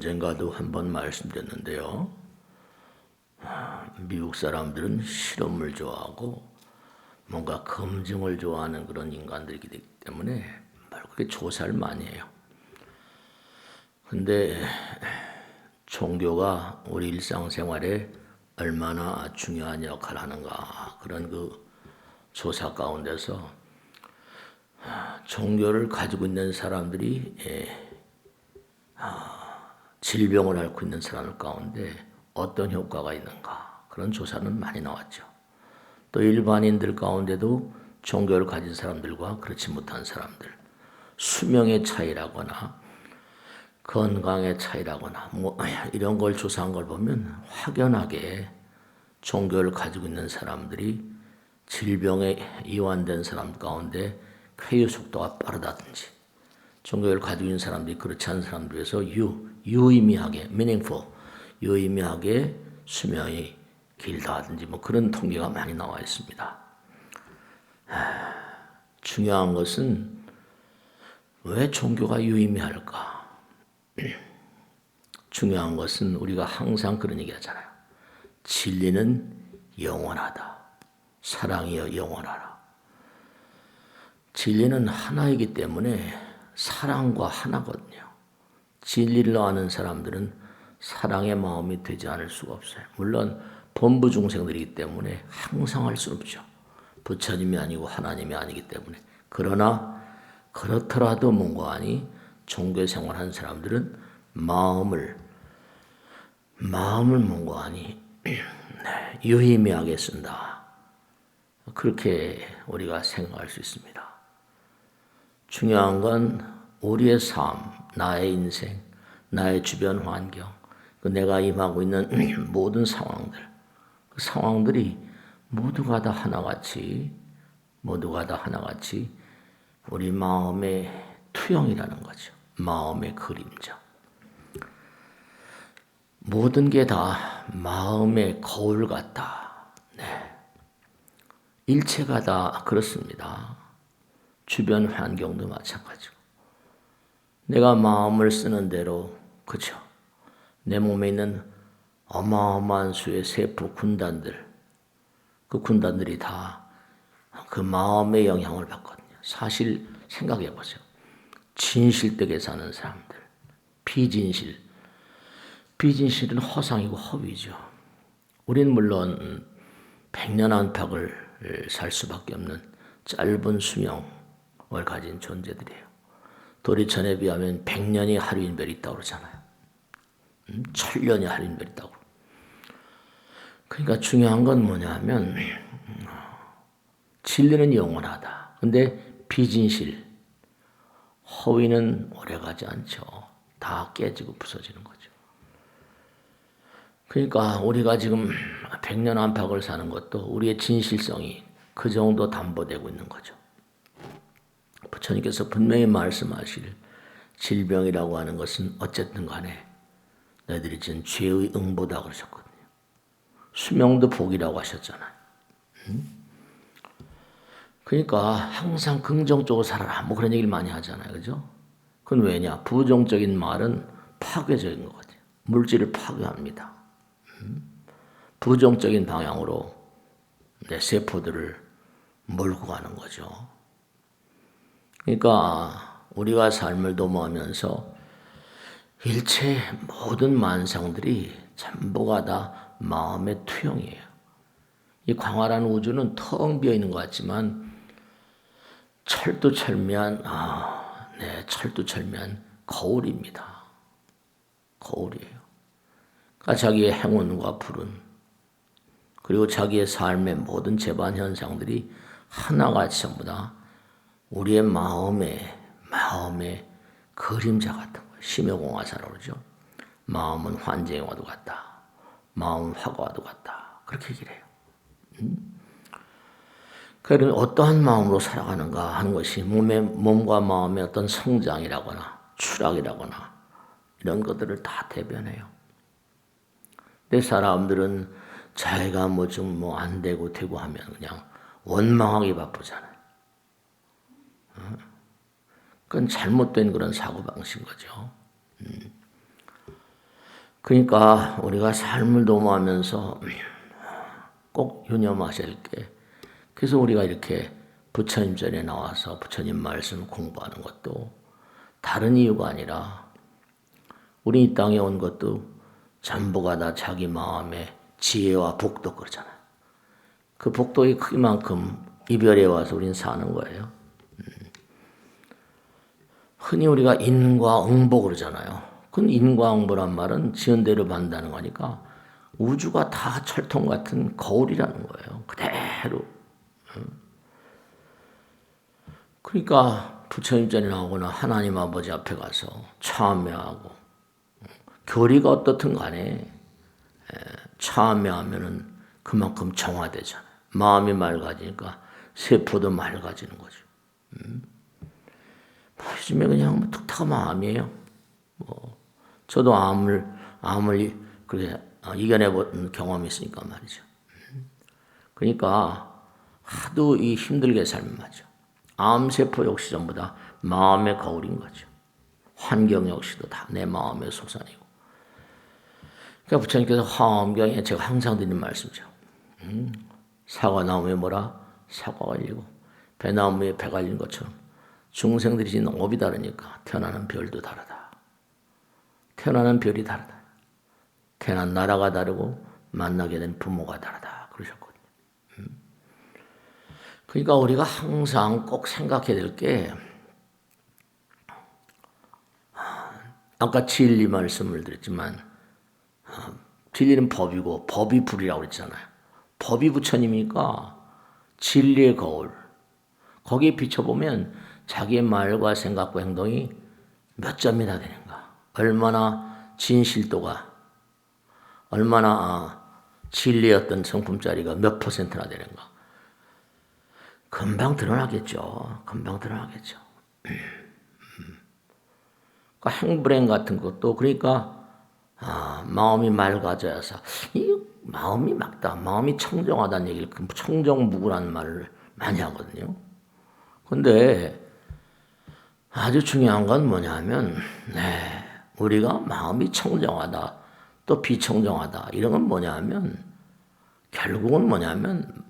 언젠가도 한번 말씀드렸는데요. 미국 사람들은 실험을 좋아하고 뭔가 검증을 좋아하는 그런 인간들이기 때문에 그렇게 조사를 많이 해요. 근데 종교가 우리 일상생활에 얼마나 중요한 역할을 하는가, 그런 그 조사 가운데서 종교를 가지고 있는 사람들이 질병을 앓고 있는 사람들 가운데 어떤 효과가 있는가, 그런 조사는 많이 나왔죠. 또 일반인들 가운데도 종교를 가진 사람들과 그렇지 못한 사람들, 수명의 차이라거나 건강의 차이라거나 이런 걸 조사한 걸 보면 확연하게 종교를 가지고 있는 사람들이 질병에 이완된 사람 가운데 쾌유 속도가 빠르다든지, 종교를 가지고 있는 사람들이 그렇지 않은 사람들에 비해서 유의미하게 meaningful, 유의미하게 수명이 길다든지 그런 통계가 많이 나와 있습니다. 중요한 것은 왜 종교가 유의미할까? 중요한 것은 우리가 항상 그런 얘기 하잖아요. 진리는 영원하다. 사랑이여 영원하라. 진리는 하나이기 때문에 사랑과 하나거든요. 진리를 아는 사람들은 사랑의 마음이 되지 않을 수가 없어요. 물론 범부 중생들이기 때문에 항상 할 수 없죠. 부처님이 아니고 하나님이 아니기 때문에. 그러나 그렇더라도 뭔가하니 종교 생활하는 사람들은 마음을 뭔가하니 유의미하게 쓴다. 그렇게 우리가 생각할 수 있습니다. 중요한 건 우리의 삶, 나의 인생, 나의 주변 환경, 내가 임하고 있는 모든 상황들, 그 상황들이 모두가 다 하나같이 우리 마음의 투영이라는 거죠. 마음의 그림자. 모든 게 다 마음의 거울 같다. 네. 일체가 다 그렇습니다. 주변 환경도 마찬가지고. 내가 마음을 쓰는 대로, 그죠? 내 몸에 있는 어마어마한 수의 세포 군단들, 그 군단들이 다 그 마음의 영향을 받거든요. 사실 생각해 보세요. 진실되게 사는 사람들, 비진실은 허상이고 허위죠. 우린 물론 백년 안팎을 살 수밖에 없는 짧은 수명을 가진 존재들이에요. 도리천에 비하면 100년이 하루인별이 있다고 그러잖아요. 1000년이 하루인별이 있다고. 그러니까 중요한 건 뭐냐면 진리는 영원하다. 근데 비진실, 허위는 오래가지 않죠. 다 깨지고 부서지는 거죠. 그러니까 우리가 지금 100년 안팎을 사는 것도 우리의 진실성이 그 정도 담보되고 있는 거죠. 부처님께서 분명히 말씀하실 질병이라고 하는 것은 어쨌든 간에 너희들이 지은 죄의 응보다 그러셨거든요. 수명도 복이라고 하셨잖아요. 그러니까 항상 긍정적으로 살아라. 그런 얘기를 많이 하잖아요. 그죠? 그건 왜냐? 부정적인 말은 파괴적인 것 같아요. 물질을 파괴합니다. 부정적인 방향으로 내 세포들을 몰고 가는 거죠. 그러니까 우리가 삶을 도모하면서 일체 모든 만상들이 전부가 다 마음의 투영이에요. 이 광활한 우주는 텅 비어 있는 것 같지만 철두철미한 거울입니다. 거울이에요. 그러니까 자기의 행운과 불운, 그리고 자기의 삶의 모든 재반 현상들이 하나같이 전부 다 우리의 마음의 그림자 같은 거예요. 심여공화사라고 그러죠. 마음은 환쟁의 와도 같다. 마음은 화과와도 같다. 그렇게 얘기를 해요. 그러면 어떠한 마음으로 살아가는가 하는 것이 몸과 마음의 어떤 성장이라거나 추락이라거나 이런 것들을 다 대변해요. 근데 사람들은 자기가 좀 안 되고 하면 그냥 원망하기 바쁘잖아요. 그건 잘못된 그런 사고방식인 거죠. 그러니까 우리가 삶을 도모하면서 꼭 유념하실 게, 그래서 우리가 이렇게 부처님 전에 나와서 부처님 말씀 공부하는 것도 다른 이유가 아니라 우리 이 땅에 온 것도 전부가 다 자기 마음의 지혜와 복도 그러잖아요. 그 복도의 크기만큼 이별에 와서 우리는 사는 거예요. 흔히 우리가 인과응보 그러잖아요. 그 인과응보란 말은 지은 대로 받는다는 거니까 우주가 다 철통 같은 거울이라는 거예요. 그대로. 그러니까 부처님 전에 나오거나 하나님 아버지 앞에 가서 참여하고 교리가 어떻든 간에 참여하면은 그만큼 정화되잖아요. 마음이 맑아지니까 세포도 맑아지는 거죠. 요즘에 그냥 툭탁한 마음이에요. 저도 암을 그렇게 이겨내본 경험이 있으니까 말이죠. 그러니까 하도 이 힘들게 살면 말이죠. 암세포 역시 전부 다 마음의 거울인 거죠. 환경 역시도 다 내 마음의 소산이고. 그러니까 부처님께서 화엄경에 제가 항상 드리는 말씀이죠. 사과나무에 뭐라? 사과가 걸리고 배나무에 배가 걸린 것처럼 중생들이 지는 업이 다르니까 태어나는 별도 다르다. 태어나는 별이 다르다. 태어난 나라가 다르고 만나게 된 부모가 다르다. 그러셨거든요. 그러니까 우리가 항상 꼭 생각해야 될 게, 아까 진리 말씀을 드렸지만 진리는 법이고 법이 불이라고 그랬잖아요. 법이 부처님이니까 진리의 거울. 거기에 비춰보면 자기의 말과 생각과 행동이 몇 점이나 되는가. 얼마나 진실도가, 얼마나 진리의 어떤 성품짜리가 몇 퍼센트나 되는가. 금방 드러나겠죠. 금방 드러나겠죠. 그러니까 행불행 같은 것도 그러니까 마음이 맑아져서 이 마음이 맑다, 마음이 청정하다는 얘기를 청정무구라는 말을 많이 하거든요. 근데 아주 중요한 건 뭐냐면 우리가 마음이 청정하다 또 비청정하다 이런 건 뭐냐면 결국은 뭐냐면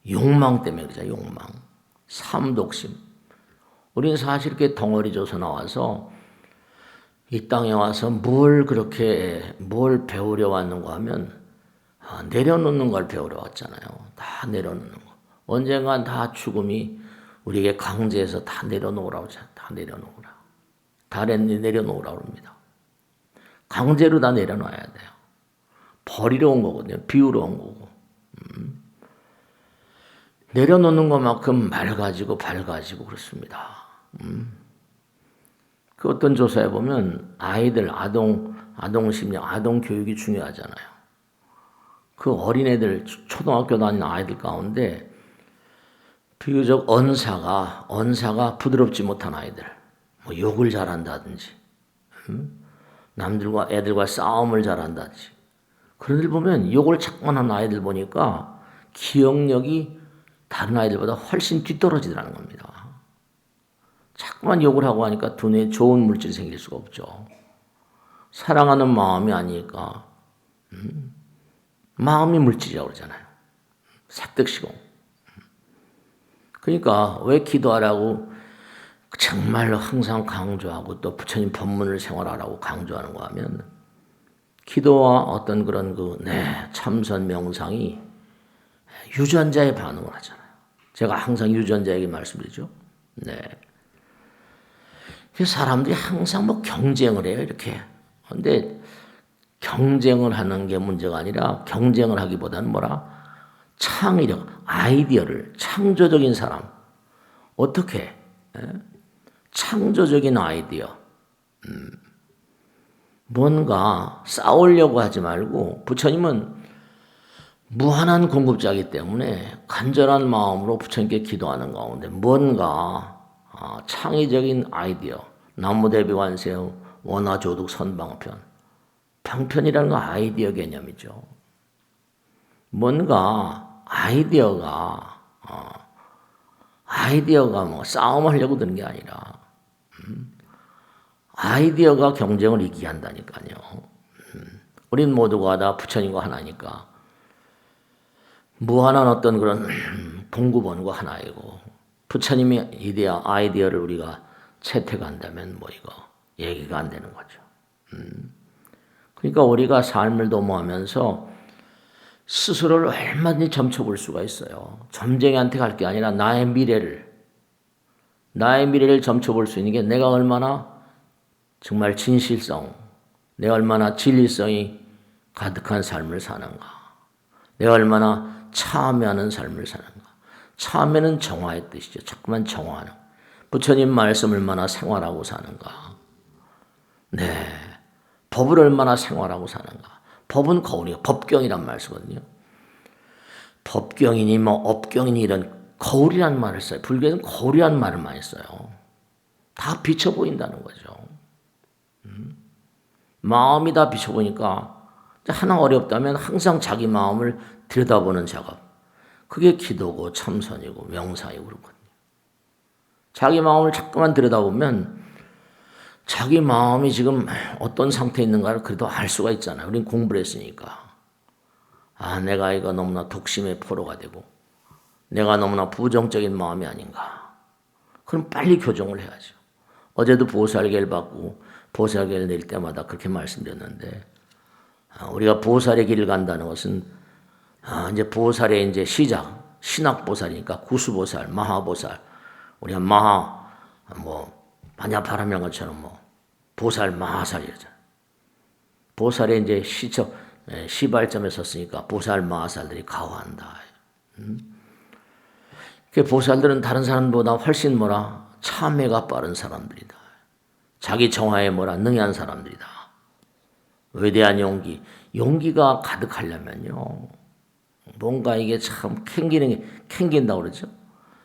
욕망 때문에 그러죠. 욕망, 삼독심. 우리는 사실 이렇게 덩어리 줘서 나와서 이 땅에 와서 뭘 배우려 왔는가 하면 내려놓는 걸 배우러 왔잖아요. 다 내려놓는 거. 언젠간 다 죽음이 우리에게 강제해서 다 내려놓으라고 하잖아요. 다 내려놓으라. 다 내려놓으라고 합니다. 강제로 다 내려놔야 돼요. 버리러 온 거거든요. 비우러 온 거고. 내려놓는 것만큼 맑아지고 밝아지고 그렇습니다. 그 어떤 조사에 보면 아이들, 아동 심리, 아동 교육이 중요하잖아요. 그 어린애들, 초등학교 다니는 아이들 가운데 비교적 언사가 부드럽지 못한 아이들, 뭐 욕을 잘한다든지, 남들과 애들과 싸움을 잘한다든지, 그런 들 보면 욕을 자꾸만 하는 아이들 보니까 기억력이 다른 아이들보다 훨씬 뒤떨어지더라는 겁니다. 자꾸만 욕을 하고 하니까 두뇌에 좋은 물질이 생길 수가 없죠. 사랑하는 마음이 아니니까 마음이 물질이라고 그러잖아요. 색득시공. 그러니까 왜 기도하라고 정말로 항상 강조하고 또 부처님 법문을 생활하라고 강조하는가 하면 기도와 어떤 그런 참선 명상이 유전자에 반응을 하잖아요. 제가 항상 유전자에게 말씀드리죠. 사람들이 항상 경쟁을 해요, 이렇게. 근데 경쟁을 하는 게 문제가 아니라 경쟁을 하기보다는 창의력, 아이디어를, 창조적인 사람. 어떻게? 창조적인 아이디어. 뭔가 싸우려고 하지 말고 부처님은 무한한 공급자이기 때문에 간절한 마음으로 부처님께 기도하는 가운데 뭔가 창의적인 아이디어, 나무대비관세음 원화조득 선방편. 방편이라는 건 아이디어 개념이죠. 뭔가 아이디어가 싸움하려고 드는 게 아니라 아이디어가 경쟁을 이기게 한다니까요. 우린 모두가 다 부처님과 하나니까 무한한 어떤 그런 공급원과 하나이고 부처님의 아이디어를 우리가 채택한다면 뭐 이거 얘기가 안 되는 거죠. 그러니까 우리가 삶을 도모하면서 스스로를 얼마든지 점쳐볼 수가 있어요. 점쟁이한테 갈 게 아니라 나의 미래를 점쳐볼 수 있는 게 내가 얼마나 정말 진실성, 내가 얼마나 진리성이 가득한 삶을 사는가, 내가 얼마나 참여하는 삶을 사는가. 참여는 정화의 뜻이죠. 자꾸만 정화하는. 부처님 말씀 얼마나 생활하고 사는가. 네, 법을 얼마나 생활하고 사는가. 법은 거울이에요. 법경이란 말 쓰거든요. 법경이니 뭐 업경이니 이런 거울이란 말을 써요. 불교에서는 거울이란 말을 많이 써요. 다 비쳐 보인다는 거죠. 마음이 다 비쳐 보니까 하나 어렵다면 항상 자기 마음을 들여다보는 작업. 그게 기도고 참선이고 명상이고 그렇거든요. 자기 마음을 자꾸만 들여다보면 자기 마음이 지금 어떤 상태에 있는가를 그래도 알 수가 있잖아요. 우린 공부를 했으니까. 아, 내가 이거 너무나 독심의 포로가 되고 내가 너무나 부정적인 마음이 아닌가. 그럼 빨리 교정을 해야죠. 어제도 보살계를 받고 보살계를 낼 때마다 그렇게 말씀드렸는데 우리가 보살의 길을 간다는 것은 이제 보살의 이제 시작, 신학보살이니까 구수보살, 마하보살, 우리가 반야파라면 것처럼 보살, 마하살 이러잖아요. 보살의 이제 시발점에 섰으니까 보살, 마하살들이 가호한다. 그 보살들은 다른 사람보다 훨씬 참회가 빠른 사람들이다. 자기 정화에 능한 사람들이다. 위대한 용기가 가득하려면요. 뭔가 이게 참 캥긴다고 그러죠.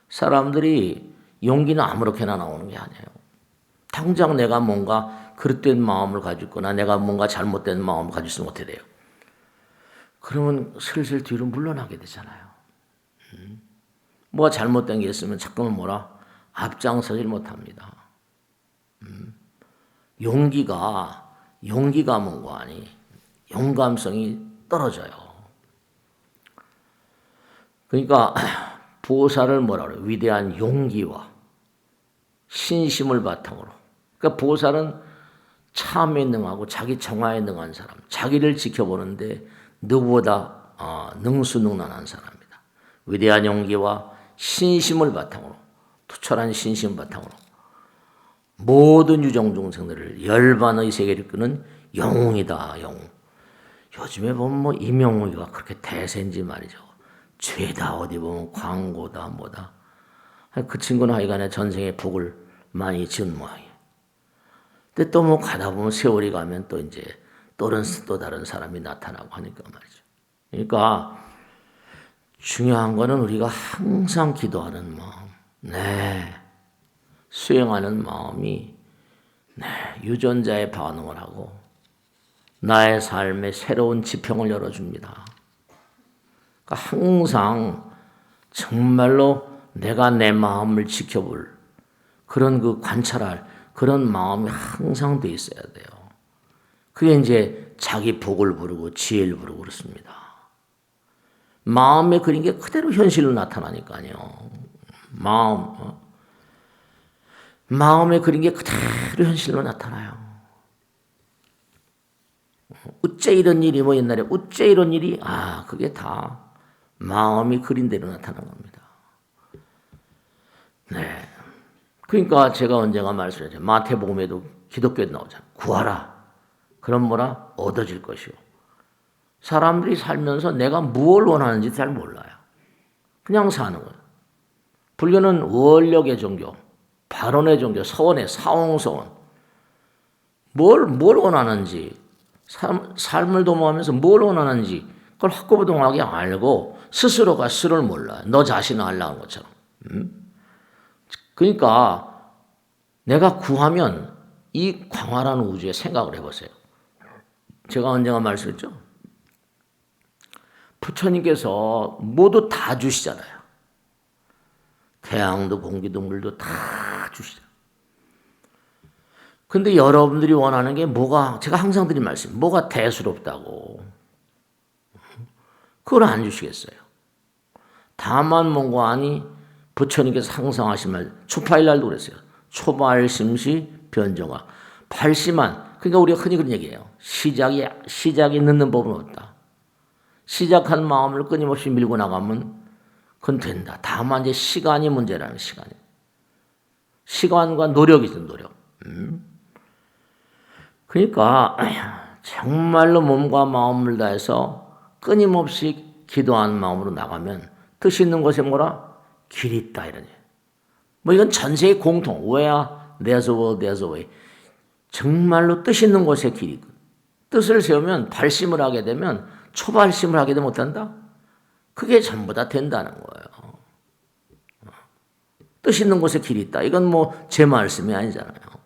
사람들이 용기는 아무렇게나 나오는 게 아니에요. 당장 내가 뭔가 그릇된 마음을 가지고 있거나 내가 뭔가 잘못된 마음을 가지고 있으면 어떻게 돼요? 그러면 슬슬 뒤로 물러나게 되잖아요. 뭐가 잘못된 게 있으면 자꾸만 앞장서질 못합니다. 용기가 뭔가하니 용감성이 떨어져요. 그러니까 보살을 그래요? 위대한 용기와 신심을 바탕으로. 그러니까 보살은 참에 능하고 자기 정화에 능한 사람, 자기를 지켜보는데 누구보다 능수능란한 사람입니다. 위대한 용기와 신심을 바탕으로, 투철한 신심 바탕으로 모든 유정중생들을 열반의 세계를 이끄는 영웅이다. 영웅. 요즘에 보면 임영웅이가 그렇게 대세인지 말이죠. 죄다 어디 보면 광고다 뭐다. 그 친구는 하여간에 전생에 복을 많이 지은 모양이에요. 근데 또 가다 보면 세월이 가면 또 이제 또 다른 사람이 나타나고 하니까 말이죠. 그러니까 중요한 거는 우리가 항상 기도하는 마음, 수행하는 마음이 유전자에 반응을 하고 나의 삶에 새로운 지평을 열어줍니다. 그러니까 항상 정말로 내가 내 마음을 지켜볼 그런 관찰할 그런 마음이 항상 돼 있어야 돼요. 그게 이제 자기 복을 부르고 지혜를 부르고 그렇습니다. 마음에 그린 게 그대로 현실로 나타나니까요. 마음에 그린 게 그대로 현실로 나타나요. 어째 이런 일이 옛날에 어째 이런 일이 그게 다 마음이 그린 대로 나타나는 겁니다. 네. 그러니까 제가 언젠가 말씀드렸죠. 마태복음에도 기독교에 나오잖아요. 구하라. 그럼 얻어질 것이요. 사람들이 살면서 내가 무엇을 원하는지 잘 몰라요. 그냥 사는 거예요. 불교는 원력의 종교, 발언의 종교, 서원의 사홍서원. 뭘 원하는지, 삶을 도모하면서 뭘 원하는지 그걸 확고부동하게 알고 스스로가 스스로를 몰라요. 너 자신을 알라는 것처럼. 그러니까 내가 구하면 이 광활한 우주에 생각을 해보세요. 제가 언젠가 말씀했죠. 부처님께서 모두 다 주시잖아요. 태양도 공기도 물도 다 주시잖아요. 근데 여러분들이 원하는 게 뭐가, 제가 항상 드린 말씀, 뭐가 대수롭다고. 그걸 안 주시겠어요. 다만 뭔가 아니 부처님께서 상상하신 말, 초파일날도 그랬어요. 초발심시 변정화. 발심한, 그러니까 우리가 흔히 그런 얘기해요. 시작이 늦는 법은 없다. 시작한 마음을 끊임없이 밀고 나가면 그건 된다. 다만 이제 시간이 문제라는, 시간이. 시간과 노력이죠, 노력. 그러니까 정말로 몸과 마음을 다해서 끊임없이 기도하는 마음으로 나가면 뜻 있는 곳에 뭐라? 길이 있다, 이러니. 뭐 이건 전세의 공통. Where there's a will, there's a way. 정말로 뜻 있는 곳에 길이 있고. 뜻을 세우면 발심을 하게 되면, 초발심을 하게 되면 못한다? 그게 전부 다 된다는 거예요. 뜻 있는 곳에 길이 있다. 이건 뭐 제 말씀이 아니잖아요.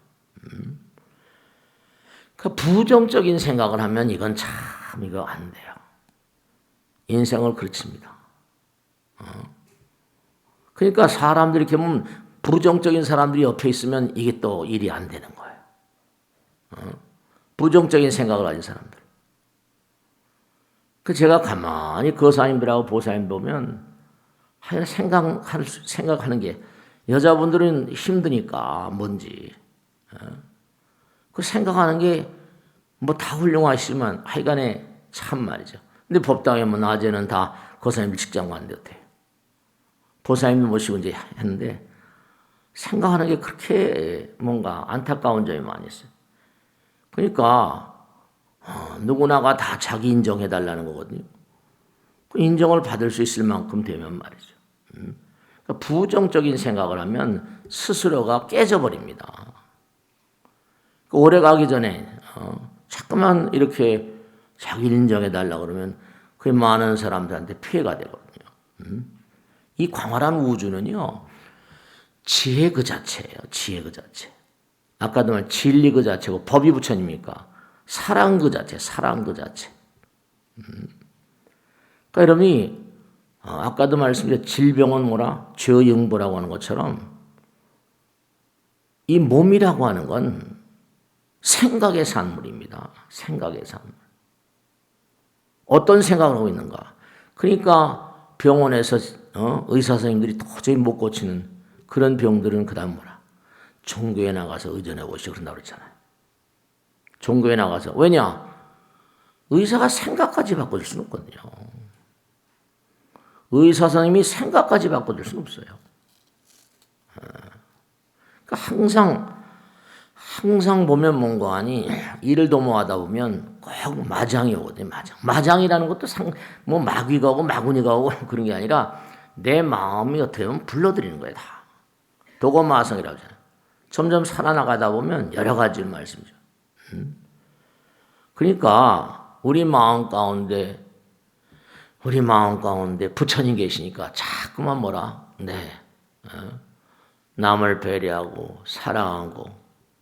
그러니까 부정적인 생각을 하면 이건 참 이거 안 돼요. 인생을 그르칩니다. 그러니까 사람들이 이렇게 보면 부정적인 사람들이 옆에 있으면 이게 또 일이 안 되는 거예요. 부정적인 생각을 가진 사람들. 그 제가 가만히 거사님들하고 보사님 보면 생각하는 게, 여자분들은 힘드니까 뭔지 그 생각하는 게 뭐 다 훌륭하시지만 하여간에 참 말이죠. 근데 법당에 뭐 낮에는 다 거사님 직장 왔는데 어때요? 보사님 모시고 이제 했는데 생각하는 게 그렇게 뭔가 안타까운 점이 많이 있어요. 그러니까 누구나가 다 자기 인정해달라는 거거든요. 그 인정을 받을 수 있을 만큼 되면 말이죠. 그러니까 부정적인 생각을 하면 스스로가 깨져버립니다. 오래 가기 전에 자꾸만 이렇게 자기 인정해달라고 그러면 그게 많은 사람들한테 피해가 되거든요. 이 광활한 우주는요, 지혜 그 자체예요. 지혜 그 자체. 아까도 말 진리 그 자체고, 법이 부처님이니까 사랑 그 자체, 사랑 그 자체. 그러니까 여러분이 아까도 말씀드린 질병은 뭐라? 죄영보라고 하는 것처럼 이 몸이라고 하는 건 생각의 산물입니다. 생각의 산물. 어떤 생각을 하고 있는가? 그러니까 병원에서 의사 선생님들이 도저히 못 고치는 그런 병들은 그 다음 뭐라? 종교에 나가서 의존해 보시고 그런다고 그랬잖아요. 종교에 나가서. 왜냐? 의사가 생각까지 바꿔줄 수는 없거든요. 의사 선생님이 생각까지 바꿔줄 수는 없어요. 그러니까 항상 보면 뭔가 아니 일을 도모하다 보면 꼭 마장이 오거든요. 마장이라는 것도 뭐 마귀가 오고 마구니가 오고 그런 게 아니라 내 마음이 어떻게 보면 불러들이는 거예요. 다. 도거마성이라고 하잖아요. 점점 살아나가다 보면 여러 가지 말씀이죠. 그러니까 우리 마음 가운데 부처님 계시니까 자꾸만 뭐라? 남을 배려하고 사랑하고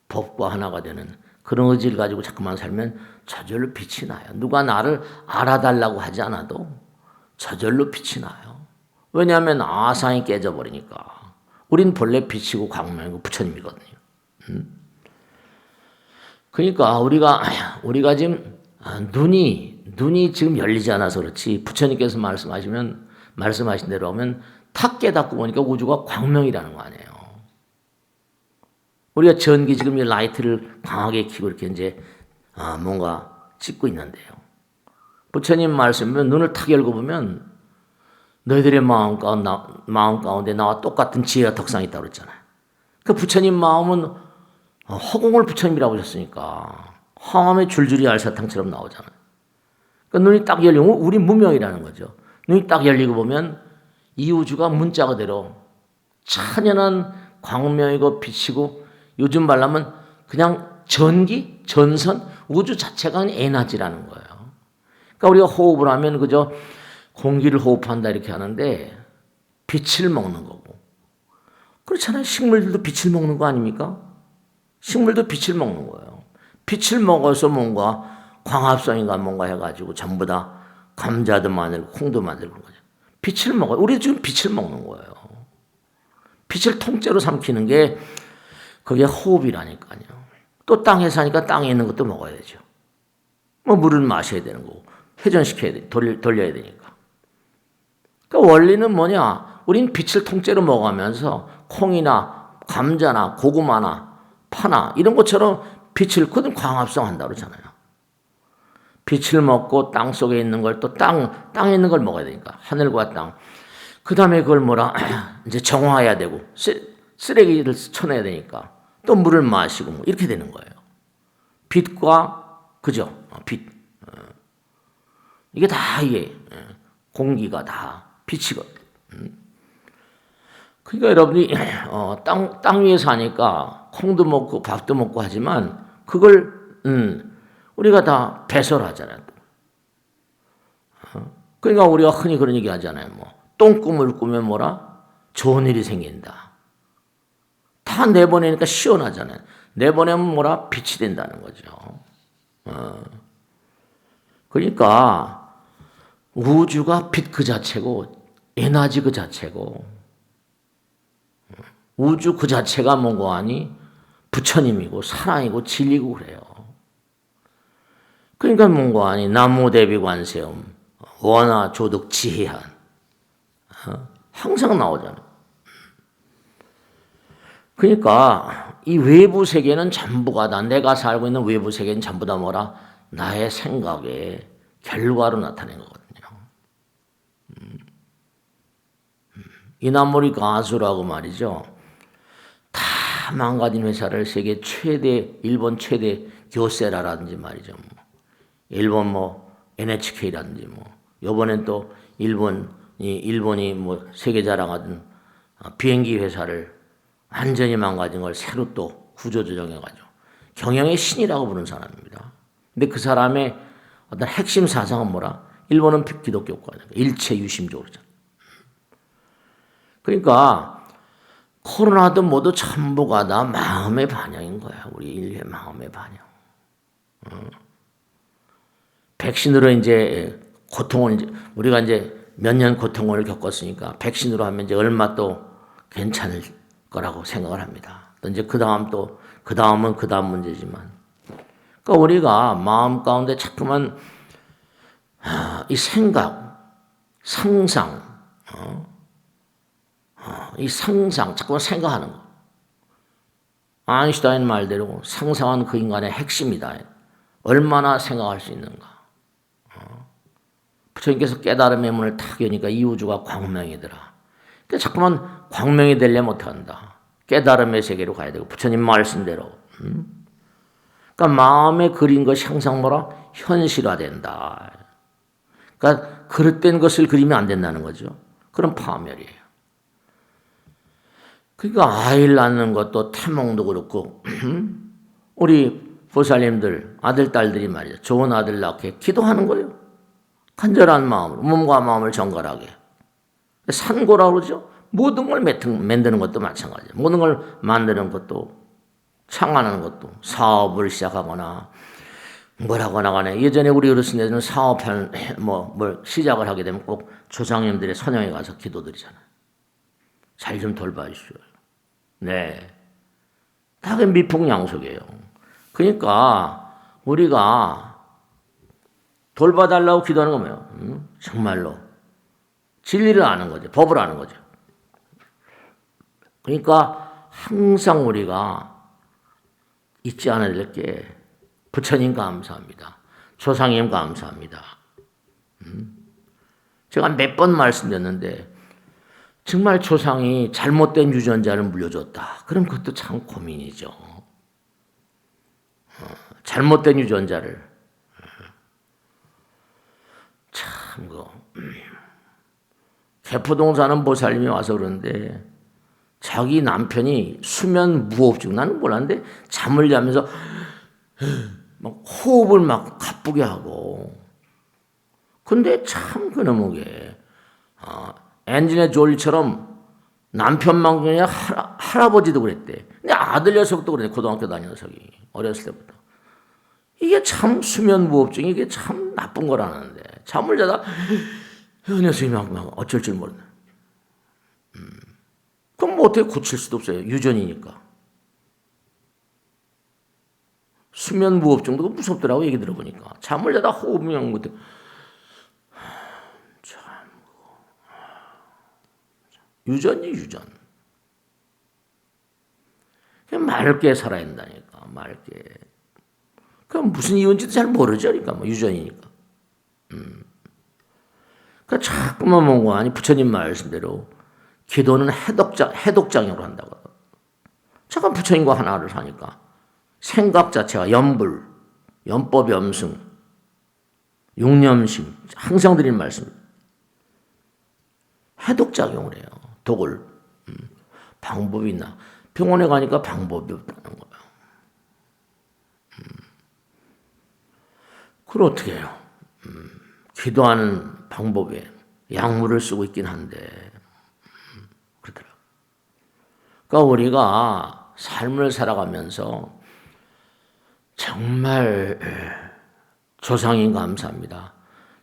법과 하나가 되는 그런 의지를 가지고 자꾸만 살면 저절로 빛이 나요. 누가 나를 알아달라고 하지 않아도 저절로 빛이 나요. 왜냐하면 아상이 깨져버리니까. 우린 본래 빛이고 광명이고 부처님이거든요. 그러니까 우리가 지금 눈이 지금 열리지 않아서 그렇지, 부처님께서 말씀하신 대로 하면 탁 깨닫고 보니까 우주가 광명이라는 거 아니에요. 우리가 전기 지금 이 라이트를 강하게 켜고 이렇게 이제 뭔가 찍고 있는데요. 부처님 말씀은 눈을 탁 열고 보면 너희들의 마음 가운데 나와 똑같은 지혜와 덕상이 있다고 그랬잖아요. 그 부처님 마음은 허공을 부처님이라고 하셨으니까 황함에 줄줄이 알사탕처럼 나오잖아요. 그 눈이 딱 열리면 우리 무명이라는 거죠. 눈이 딱 열리고 보면 이 우주가 문자 그대로 찬연한 광명이고 빛이고, 요즘 말하면 그냥 전기, 전선, 우주 자체가 에너지라는 거예요. 그러니까 우리가 호흡을 하면 그저 공기를 호흡한다 이렇게 하는데 빛을 먹는 거고. 그렇잖아요. 식물들도 빛을 먹는 거 아닙니까? 식물도 빛을 먹는 거예요. 빛을 먹어서 뭔가 광합성인가 뭔가 해가지고 전부 다 감자도 만들고 콩도 만들고 그런 거죠. 빛을 먹어요. 우리 지금 빛을 먹는 거예요. 빛을 통째로 삼키는 게 그게 호흡이라니까요. 또 땅에 사니까 땅에 있는 것도 먹어야 되죠. 뭐 물은 마셔야 되는 거고 회전시켜야 돼, 돌려야 되니까. 그러니까 원리는 뭐냐? 우린 빛을 통째로 먹으면서 콩이나 감자나 고구마나 파나 이런 것처럼 빛을 그건 광합성 한다고 그러잖아요. 빛을 먹고 땅 속에 있는 걸 또 땅에 있는 걸 먹어야 되니까 하늘과 땅. 그 다음에 그걸 뭐라 이제 정화해야 되고 쓰레기를 쳐내야 되니까 또 물을 마시고 뭐 이렇게 되는 거예요. 빛과 그죠? 빛 이게 다 이게 공기가 다 빛이거든. 그러니까 여러분이 땅 위에 사니까 콩도 먹고 밥도 먹고 하지만 그걸 우리가 다 배설하잖아요. 그러니까 우리가 흔히 그런 얘기 하잖아요. 뭐 똥꿈을 꾸면 뭐라? 좋은 일이 생긴다. 다 내보내니까 시원하잖아요. 내보내면 뭐라? 빛이 된다는 거죠. 그러니까 우주가 빛 그 자체고 에너지 그 자체고 우주 그 자체가 뭔고 하니 부처님이고 사랑이고 진리고 그래요. 그러니까 뭔고 하니 나무 대비 관세음 원하 조득 지혜한 항상 나오잖아요. 그러니까 이 외부 세계는 전부가 다 내가 살고 있는 외부 세계는 전부 다 뭐라? 나의 생각의 결과로 나타낸 거거든요. 이나모리 가수라고 말이죠. 다 망가진 회사를 세계 최대 일본 최대 교세라라든지 말이죠. 일본 뭐 NHK라든지 뭐 이번엔 또 일본이 뭐 세계 자랑하던 비행기 회사를 완전히 망가진 걸 새로 또 구조조정해가지고 경영의 신이라고 부르는 사람입니다. 근데 그 사람의 어떤 핵심 사상은 뭐라? 일본은 기독교권이니까 일체 유심적으로잖아. 그러니까 코로나도 모두 전부가 다 마음의 반영인 거야. 우리 인류의 마음의 반영. 백신으로 이제 고통을 이제 우리가 이제 몇 년 고통을 겪었으니까 백신으로 하면 이제 얼마 또 괜찮을 거라고 생각을 합니다. 또 이제 그 다음은 그 다음 문제지만. 그러니까 우리가 마음 가운데 자꾸만 이 생각, 상상, 이 상상, 자꾸만 생각하는 거. 아인슈타인 말대로 상상은 그 인간의 핵심이다. 얼마나 생각할 수 있는가. 부처님께서 깨달음의 문을 탁 여니까 이 우주가 광명이더라. 그러니까 자꾸만 광명이 되려면 못한다. 깨달음의 세계로 가야 되고 부처님 말씀대로. 그러니까 마음에 그린 것이 항상 뭐라? 현실화된다. 그러니까 그릇된 것을 그리면 안 된다는 거죠. 그런 파멸이에요. 그러니까 아이를 낳는 것도 태몽도 그렇고 우리 보살님들 아들 딸들이 말이죠. 좋은 아들 낳게 기도하는 거예요. 간절한 마음으로 몸과 마음을 정갈하게. 산고라고 그러죠. 모든 걸 만드는 것도 마찬가지예요. 모든 걸 만드는 것도 창안하는 것도 사업을 시작하거나 뭐라거나 간에 예전에 우리 어르신들은 사업하는 뭘 시작을 하게 되면 꼭 조상님들의 선영에 가서 기도드리잖아요. 잘 좀 돌봐주시오. 네. 다 그 미풍양속이에요. 그러니까 우리가 돌봐달라고 기도하는 건 뭐예요? 정말로 진리를 아는 거죠. 법을 아는 거죠. 그러니까 항상 우리가 잊지 않아야 될 게 부처님 감사합니다. 조상님 감사합니다. 제가 몇 번 말씀드렸는데 정말 조상이 잘못된 유전자를 물려줬다. 그럼 그것도 참 고민이죠. 잘못된 유전자를 참 개포동 사는 보살님이 와서 그러는데 자기 남편이 수면 무호흡증 나는 몰랐는데 잠을 자면서 막 호흡을 막 가쁘게 하고 근데 참 그놈에게 앤지나 졸리처럼 남편만 그냥 할아버지도 그랬대. 근데 아들 녀석도 그랬대. 고등학교 다니는 녀석이 어렸을 때부터. 이게 참 수면 무호흡증이 이게 참 나쁜 거라는데 잠을 자다 녀석이 막 어쩔 줄 모르네. 그럼 뭐 어떻게 고칠 수도 없어요. 유전이니까. 수면 무호흡 정도가 무섭더라고 얘기 들어보니까. 잠을 자다 호흡이 한 것도 참 유전이 유전. 그냥 맑게 살아야 한다니까. 맑게. 그럼 무슨 이유인지도 잘 모르죠. 그러니까 뭐 유전이니까. 그러니까 자꾸만 뭔가 아니 부처님 말씀대로 기도는 해독장으로 한다고. 잠깐 부처님과 하나를 사니까 생각 자체가 연법 염승, 용념심 항상 드린 말씀. 해독작용을 해요. 독을. 방법이 있나. 병원에 가니까 방법이 없다는 거예요. 그걸 어떻게 해요? 기도하는 방법에 약물을 쓰고 있긴 한데 그러더라고요. 그러니까 우리가 삶을 살아가면서 정말 조상님 감사합니다.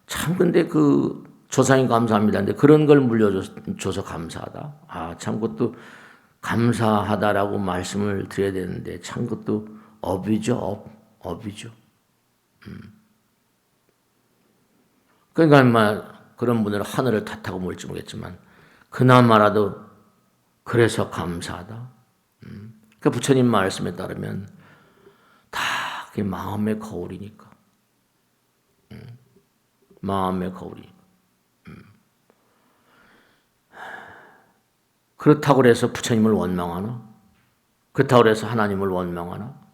참 근데 그 조상님 감사합니다. 근데 그런 걸 물려줘서 감사하다. 아, 참 그것도 감사하다라고 말씀을 드려야 되는데 참 그것도 업이죠. 업이죠. 그러니까 막 그런 분들은 하늘을 탓하고 뭘지 모르겠지만 그나마라도 그래서 감사하다. 그 부처님 말씀에 따르면 다 그게 마음의 거울이니까. 마음의 거울이니까. 그렇다고 해서 부처님을 원망하나? 그렇다고 해서 하나님을 원망하나?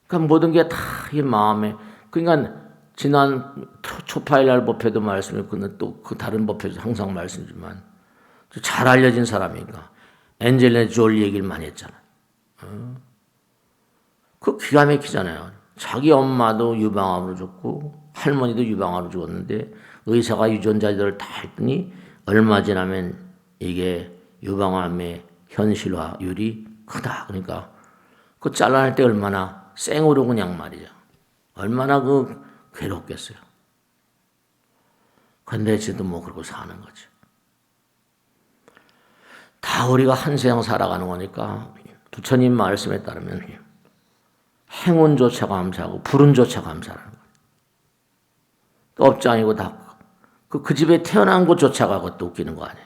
그러니까 모든 게 다 이 마음에. 그러니까 지난 초파일날 법회도 말씀했고 또 그 다른 법회도 항상 말씀이지만 잘 알려진 사람이니까 엔젤리나 졸리 얘기를 많이 했잖아요. 그 기가 막히잖아요. 자기 엄마도 유방암으로 죽고 할머니도 유방암으로 죽었는데 의사가 유전자들을 다 했더니 얼마 지나면 이게 유방암의 현실화율이 크다. 그러니까 그 잘라낼 때 얼마나 생으로 그냥 말이죠. 얼마나 그 괴롭겠어요. 근데 지도 뭐 그러고 사는 거죠. 다 우리가 한 세상 살아가는 거니까 부처님 말씀에 따르면 행운조차 감사하고 불운조차 감사하는 거예요. 업장이고 다 그 집에 태어난 것조차가 그것도 웃기는 거 아니에요.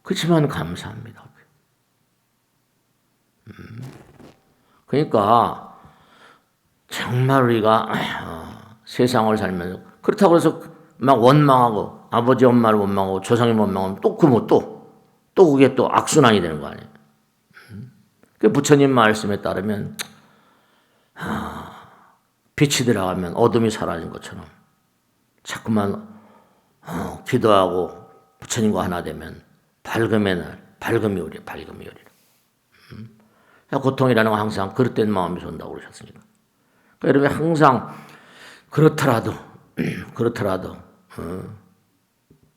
그렇지만 감사합니다. 그러니까 정말 우리가 세상을 살면서 그렇다고 해서 막 원망하고 아버지 엄마를 원망하고 조상님 원망하면 또 그 뭐 또 그게 또 악순환이 되는 거 아니에요. 그 부처님 말씀에 따르면 빛이 들어가면 어둠이 사라진 것처럼 자꾸만 기도하고 부처님과 하나 되면 밝음의 날, 밝음이 오리라. 고통이라는 건 항상 그릇된 마음에서 온다고 그러셨으니까. 그러니까 여러분 항상 그렇더라도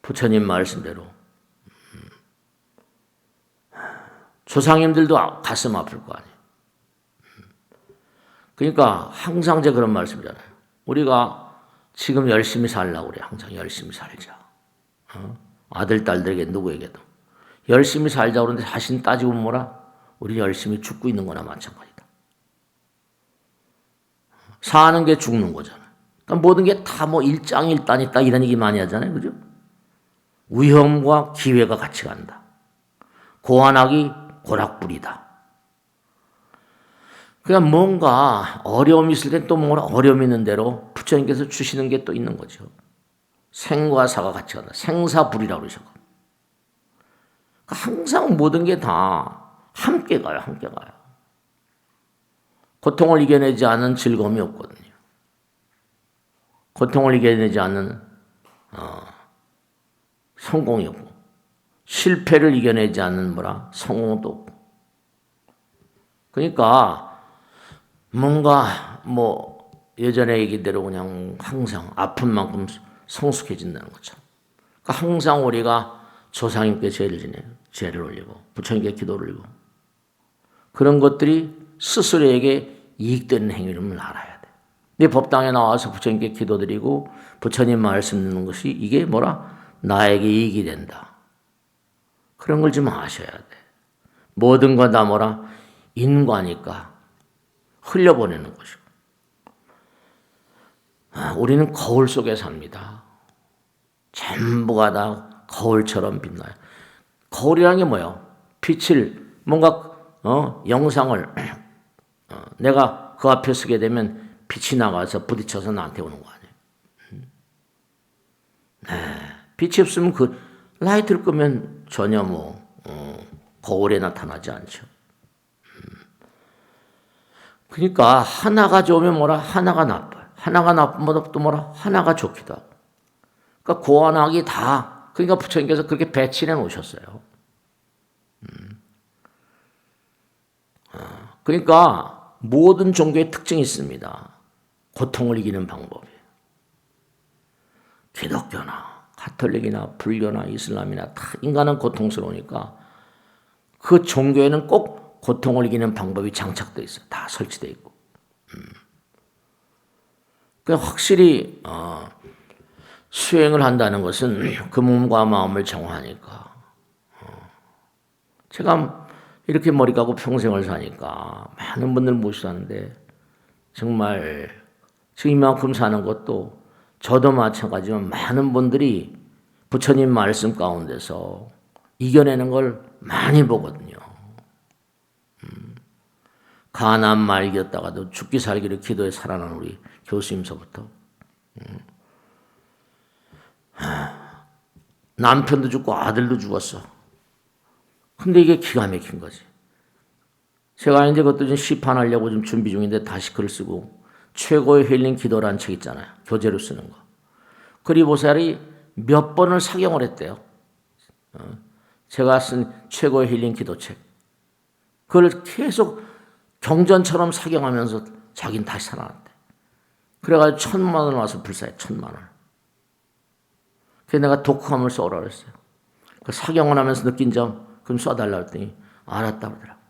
부처님 말씀대로 조상님들도 가슴 아플 거 아니에요. 그러니까 항상 제가 그런 말씀이잖아요. 우리가 지금 열심히 살려고 그래. 항상 열심히 살자. 아들, 딸들에게 누구에게도. 열심히 살자 그러는데 자신 따지고 뭐라? 우리 열심히 죽고 있는 거나 마찬가지다. 사는 게 죽는 거잖아. 그러니까 모든 게 다 뭐 일장일단 있다 이런 얘기 많이 하잖아요. 그죠? 위험과 기회가 같이 간다. 고안하기 고락불이다. 그냥 뭔가 어려움이 있을 땐 또 뭔가 어려움이 있는 대로 부처님께서 주시는 게 또 있는 거죠. 생과 사가 같이 간다. 생사불이라고 그러셨고. 항상 모든 게 다 함께 가요. 고통을 이겨내지 않은 즐거움이 없거든요. 고통을 이겨내지 않는 성공이 없고 실패를 이겨내지 않는 성공도 없고. 그러니까 뭔가 뭐 예전에 얘기대로 그냥 항상 아픈 만큼 성숙해진다는 것처럼. 그러니까 항상 우리가 조상님께 죄를 지내요. 죄를 올리고 부처님께 기도를 올리고 그런 것들이 스스로에게 이익되는 행위를 알아야 돼. 내 법당에 나와서 부처님께 기도드리고 부처님 말씀 듣는 것이 이게 나에게 이익이 된다. 그런 걸 좀 아셔야 돼. 모든 건 다 뭐라? 인과니까 흘려보내는 것이고. 우리는 거울 속에 삽니다. 전부가 다 거울처럼 빛나요. 거울이라는 게 뭐예요? 빛을 뭔가 영상을 내가 그 앞에 서게 되면 빛이 나가서 부딪혀서 나한테 오는 거 아니에요. 빛이 없으면 그 라이트를 끄면 전혀 거울에 나타나지 않죠. 그러니까 하나가 좋으면 뭐라? 하나가 나빠요. 하나가 나쁘면 또 뭐라? 하나가 좋기도 하고. 그러니까 고안하기 다, 그러니까 부처님께서 그렇게 배치해 놓으셨어요. 그러니까 모든 종교의 특징이 있습니다. 고통을 이기는 방법이에요. 기독교나 가톨릭이나 불교나 이슬람이나 다 인간은 고통스러우니까 그 종교에는 꼭 고통을 이기는 방법이 장착되어 있어요. 다 설치되어 있고. 그러니까 확실히 수행을 한다는 것은 그 몸과 마음을 정화하니까. 제가 이렇게 머리 까고 평생을 사니까 많은 분들 모시는데 정말 지금 이만큼 사는 것도 저도 마찬가지지만 많은 분들이 부처님 말씀 가운데서 이겨내는 걸 많이 보거든요. 가난 말기였다가도 죽기 살기를 기도에 살아난 우리 교수님서부터 남편도 죽고 아들도 죽었어. 근데 이게 기가 막힌 거지. 제가 이제 그것도 좀 시판하려고 좀 준비 중인데 다시 글을 쓰고 최고의 힐링 기도라는 책 있잖아요. 교재로 쓰는 거. 그리보살이 몇 번을 사경을 했대요. 제가 쓴 최고의 힐링 기도책. 그걸 계속 경전처럼 사경하면서 자기는 다시 살아났대. 그래가지고 1,000만 원 와서 불사해. 1,000만 원. 그래서 내가 독후감을 써오라 그랬어요. 그 사경을 하면서 느낀 점 그럼 써달라고 했더니 알았다 그러더라고.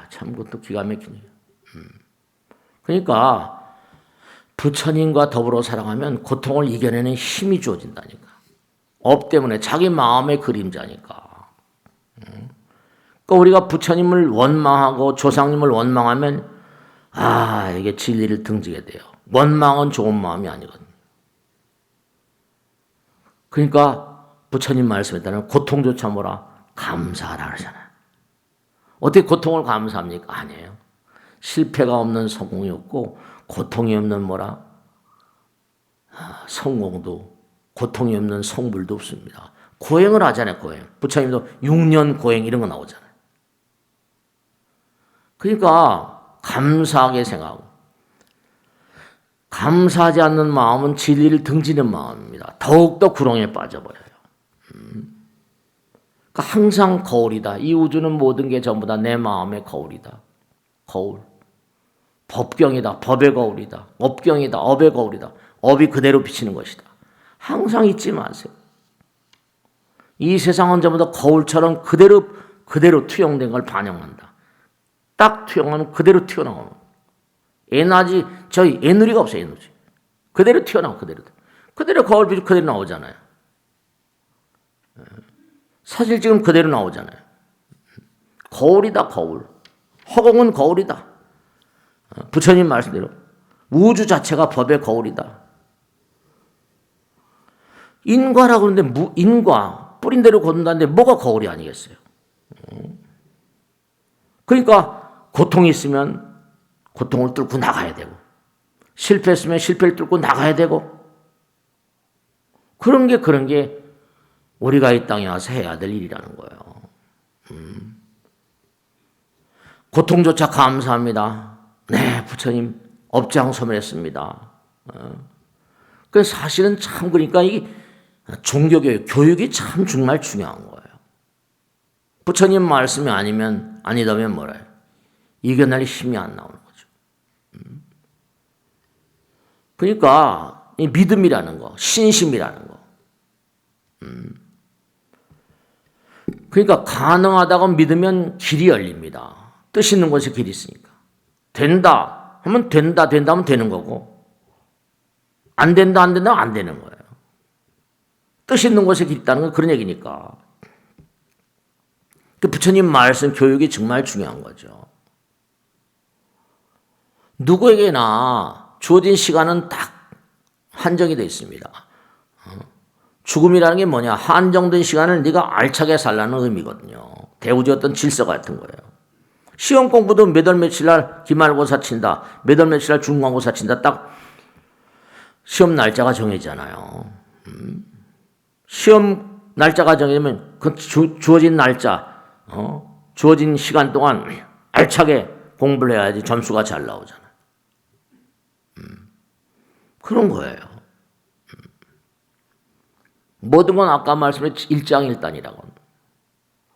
참 그것도 기가 막히네요. 그러니까 부처님과 더불어 살아가면 고통을 이겨내는 힘이 주어진다니까. 업 때문에 자기 마음의 그림자니까. 그러니까 우리가 부처님을 원망하고 조상님을 원망하면 이게 진리를 등지게 돼요. 원망은 좋은 마음이 아니거든요. 그러니까 부처님 말씀에 따르면 고통조차 뭐라? 감사하라 그러잖아요. 어떻게 고통을 감사합니까? 아니에요. 실패가 없는 성공이 없고 고통이 없는 뭐라? 성공도 고통이 없는 성불도 없습니다. 고행을 하잖아요. 고행. 부처님도 6년 고행 이런 거 나오잖아요. 그러니까 감사하게 생각하고 감사하지 않는 마음은 진리를 등지는 마음입니다. 더욱더 구렁에 빠져버려요. 그러니까 항상 거울이다. 이 우주는 모든 게 전부 다 내 마음의 거울이다. 거울. 법경이다. 법의 거울이다. 업경이다. 업의 거울이다. 업이 그대로 비치는 것이다. 항상 잊지 마세요. 이 세상은 전부 다 거울처럼 그대로 투영된 걸 반영한다. 딱 투영하면 그대로 튀어나오는 거예요. 에너지, 저희 에너지가 없어요. 에너지. 그대로 튀어나와. 그대로 거울 비추 그대로 나오잖아요. 사실 지금 그대로 나오잖아요. 거울이다. 거울. 허공은 거울이다. 부처님 말씀대로 우주 자체가 법의 거울이다. 인과라고 그러는데 인과 뿌린 대로 걷는다는데 뭐가 거울이 아니겠어요? 그러니까 고통이 있으면 고통을 뚫고 나가야 되고 실패했으면 실패를 뚫고 나가야 되고 그런 게 우리가 이 땅에 와서 해야 될 일이라는 거예요. 고통조차 감사합니다. 네, 부처님 업장소멸했습니다. 그래서 사실은 참 그러니까 이 종교교육이 참 정말 중요한 거예요. 부처님 말씀이 아니다면 뭐래요? 이겨낼 힘이 안 나오는 거죠. 그러니까 이 믿음이라는 거, 신심이라는 거. 그러니까 가능하다고 믿으면 길이 열립니다. 뜻 있는 곳에 길이 있으니까. 된다 하면 된다 하면 되는 거고 안 된다 하면 안 되는 거예요. 뜻 있는 곳에 길이 있다는 건 그런 얘기니까. 그 부처님 말씀 교육이 정말 중요한 거죠. 누구에게나 주어진 시간은 딱 한정이 되어 있습니다. 죽음이라는 게 뭐냐? 한정된 시간을 네가 알차게 살라는 의미거든요. 대우의 어떤 질서 같은 거예요. 시험 공부도 몇 월 며칠 날 기말고사 친다. 몇 월 며칠 날 중간고사 친다. 딱 시험 날짜가 정해지잖아요. 시험 날짜가 정해지면 그 주어진 날짜, 주어진 시간 동안 알차게 공부를 해야지 점수가 잘 나오잖아요. 그런 거예요. 모든 건 아까 말씀드린 일장일단이라고.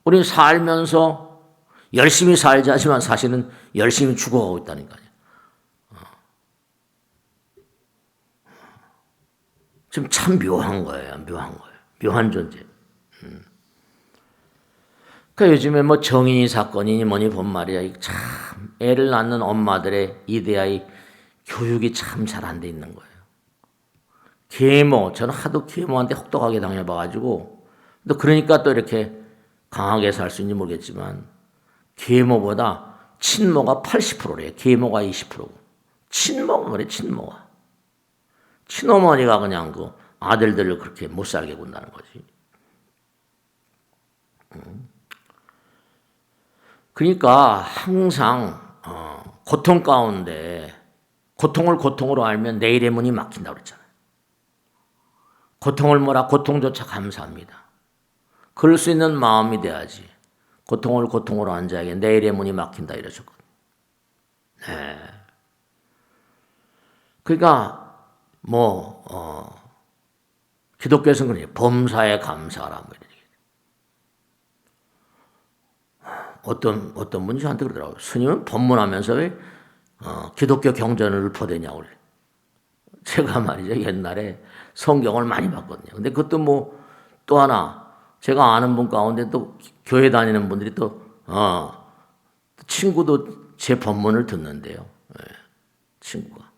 우리는 살면서 열심히 살자 하지만 사실은 열심히 죽어가고 있다니까요. 지금 참 묘한 거예요. 묘한 거예요. 묘한 존재. 그러니까 요즘에 뭐 정인이 사건이니 뭐니 본 말이야. 참 애를 낳는 엄마들의 이데아의 교육이 참 잘 안 돼 있는 거예요. 계모, 저는 하도 계모한테 혹독하게 당해봐가지고, 또 그러니까 또 이렇게 강하게 살 수 있는지 모르겠지만, 계모보다 친모가 80%래요. 계모가 20%고. 친모가 그래, 친모가. 친어머니가 그냥 그 아들들을 그렇게 못 살게 군다는 거지. 그러니까 항상 고통 가운데 고통을 고통으로 알면 내일의 문이 막힌다고 그랬잖아요. 고통을 뭐라? 고통조차 감사합니다. 그럴 수 있는 마음이 돼야지. 고통을 고통으로 안 자에게 내일의 문이 막힌다 이러셨거든요. 네. 그러니까 기독교에서는 그래요. 범사에 감사하라. 어떤 분이 저한테 그러더라고요. 스님은 법문하면서 왜 기독교 경전을 읊어대냐고 그래요. 제가 말이죠. 옛날에 성경을 많이 봤거든요. 근데 그것도 또 하나, 제가 아는 분 가운데 또 교회 다니는 분들이 또, 친구도 제 법문을 듣는데요. 네, 친구가.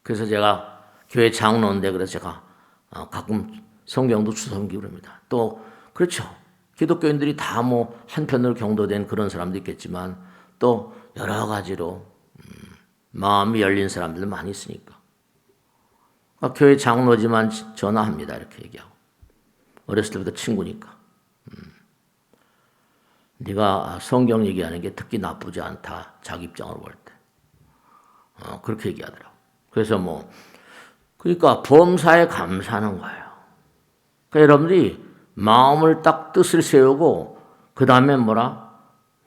그래서 제가 교회 장로인데 그래서 제가 가끔 성경도 주섬기고 그럽니다. 또, 그렇죠. 기독교인들이 다 한편으로 경도된 그런 사람도 있겠지만 또 여러 가지로 마음이 열린 사람들도 많이 있으니까. 교회 장로지만 전화합니다. 이렇게 얘기하고. 어렸을 때부터 친구니까. 네가 성경 얘기하는 게 특히 나쁘지 않다. 자기 입장으로 볼 때. 그렇게 얘기하더라고. 그래서 그러니까 범사에 감사하는 거예요. 그러니까 여러분들이 마음을 딱 뜻을 세우고 그 다음에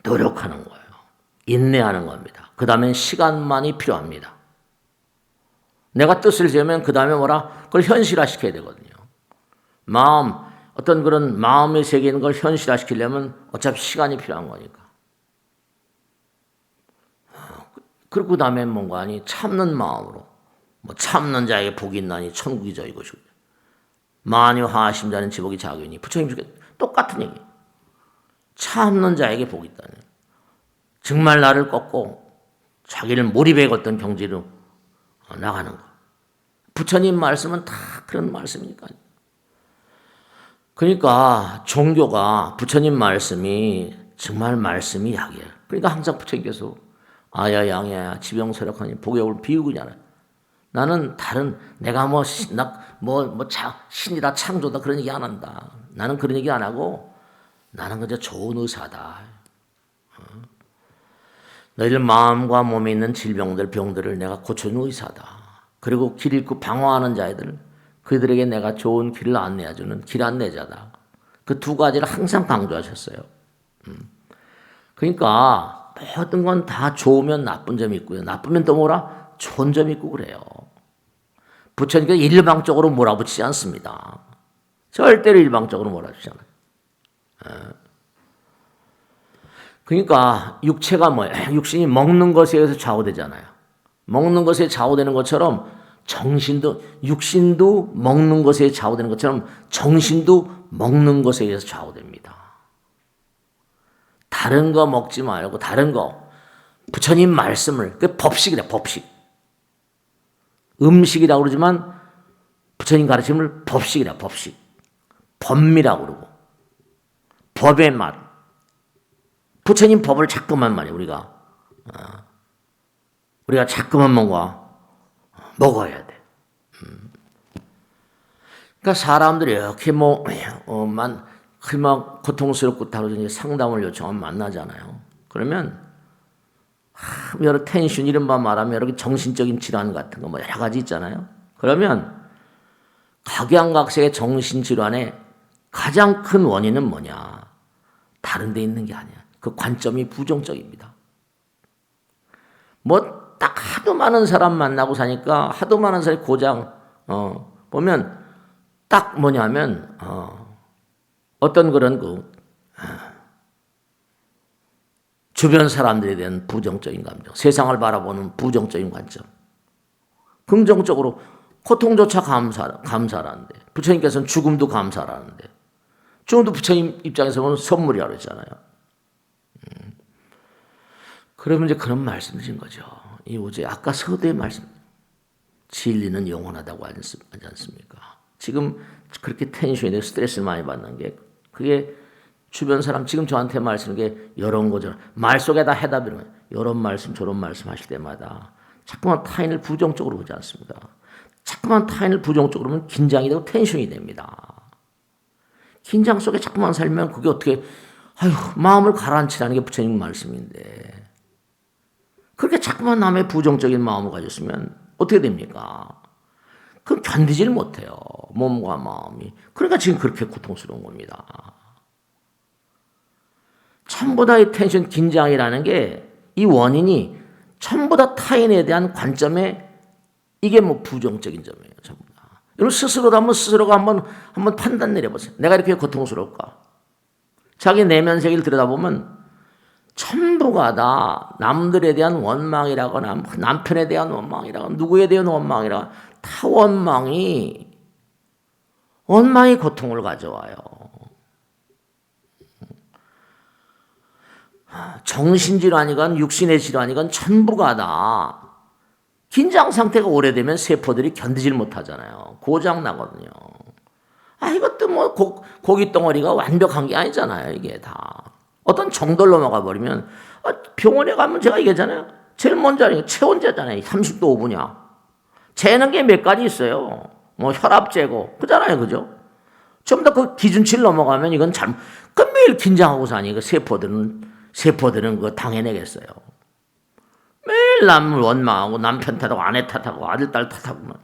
노력하는 거예요. 인내하는 겁니다. 그 다음엔 시간만이 필요합니다. 내가 뜻을 세우면 그 다음에 그걸 현실화시켜야 되거든요. 어떤 그런 마음의 세계에 있는 걸 현실화시키려면 어차피 시간이 필요한 거니까. 그리고 그 다음에 뭔가 아니 참는 마음으로 참는 자에게 복이 있나니 천국이 저희 것이고 만유 하심 자는 지복이 자기니 부처님 주께 똑같은 얘기. 참는 자에게 복이 있다는. 정말 나를 꺾고 자기를 몰입해 걷던 경지로 나가는 거. 부처님 말씀은 다 그런 말씀이니까요. 그러니까 종교가 부처님 말씀이 정말 말씀이 약이에요. 그러니까 항상 부처님께서 아야 양야 지병설역하니 복역을 비우느냐라. 나는 내가 신이다 창조다 그런 얘기 안 한다. 나는 그런 얘기 안 하고 나는 그저 좋은 의사다. 너희들 마음과 몸에 있는 병들을 내가 고쳐주는 의사다. 그리고 길 잃고 방황하는 자들 그들에게 내가 좋은 길을 안내해주는 길 안내자다. 그 두 가지를 항상 강조하셨어요. 그러니까 모든 건 다 좋으면 나쁜 점이 있고요. 나쁘면 또 좋은 점이 있고 그래요. 부처님께서 일방적으로 몰아붙이지 않습니다. 절대로 일방적으로 몰아붙이지 않아요. 그러니까 육체가 뭐예요? 육신이 먹는 것에 의해서 좌우되잖아요. 먹는 것에 좌우되는 것처럼 육신도 먹는 것에 좌우되는 것처럼 정신도 먹는 것에 의해서 좌우됩니다. 다른 거 먹지 말고 다른 거 부처님 말씀을 그 법식이래 법식. 음식이라고 그러지만 부처님 가르침을 법식이라 법식. 법미라고 그러고 법의 맛. 부처님 법을 자꾸만 말이야 우리가 자꾸만 먹어야 돼. 그러니까 사람들이 이렇게 고통스럽고 다루더니 상담을 요청하면 만나잖아요. 그러면 여러 텐션 이른바 말하면 여러 정신적인 질환 같은 거 여러 가지 있잖아요. 그러면 각양각색의 정신질환의 가장 큰 원인은 뭐냐? 다른 데 있는 게 아니야. 그 관점이 부정적입니다. 딱 하도 많은 사람 만나고 사니까 하도 많은 사람이 고장 보면 딱 뭐냐면 어떤 그런 주변 사람들에 대한 부정적인 감정, 세상을 바라보는 부정적인 관점. 긍정적으로 고통조차 감사라는데 부처님께서는 죽음도 감사라는데 죽음도 부처님 입장에서 보면 선물이라고 그랬잖아요. 그러면 이제 그런 말씀이신 거죠. 이 우주에 아까 서두에 말씀 진리는 영원하다고 하지 않습니까? 지금 그렇게 텐션이 스트레스를 많이 받는 게 그게 주변 사람 지금 저한테 말씀하는 게 이런 거죠. 말 속에다 해답이면 이런 말씀 저런 말씀 하실 때마다 자꾸만 타인을 부정적으로 보지 않습니다. 자꾸만 타인을 부정적으로 보면 긴장이 되고 텐션이 됩니다. 긴장 속에 자꾸만 살면 그게 어떻게 마음을 가라앉히라는 게 부처님 말씀인데 그렇게 자꾸만 남의 부정적인 마음을 가졌으면 어떻게 됩니까? 그건 견디질 못해요. 몸과 마음이. 그러니까 지금 그렇게 고통스러운 겁니다. 전부 다 이 텐션, 긴장이라는 게 이 원인이 전부 다 타인에 대한 관점에 이게 부정적인 점이에요. 전부 다. 여러분 스스로가 한번 판단 내려보세요. 내가 이렇게 고통스러울까? 자기 내면 세계를 들여다보면 전부가 다 남들에 대한 원망이라거나 남편에 대한 원망이라거나 누구에 대한 원망이라거나 다 원망이 고통을 가져와요. 정신질환이건 육신의 질환이건 전부가 다 긴장 상태가 오래되면 세포들이 견디질 못하잖아요. 고장 나거든요. 이것도 고기 덩어리가 완벽한 게 아니잖아요. 이게 다. 어떤 정도를 넘어가 버리면 병원에 가면 제가 얘기하잖아요. 제일 먼저 하는 게 체온재잖아요. 30도 5분이야. 재는 게 몇 가지 있어요. 혈압 재고 그잖아요. 그죠? 전부 다 그 기준치를 넘어가면 이건 그 매일 긴장하고 사니 그 세포들은 그거 당해내겠어요. 매일 남을 원망하고 남편 탓하고 아내 탓하고 아들 딸 탓하고만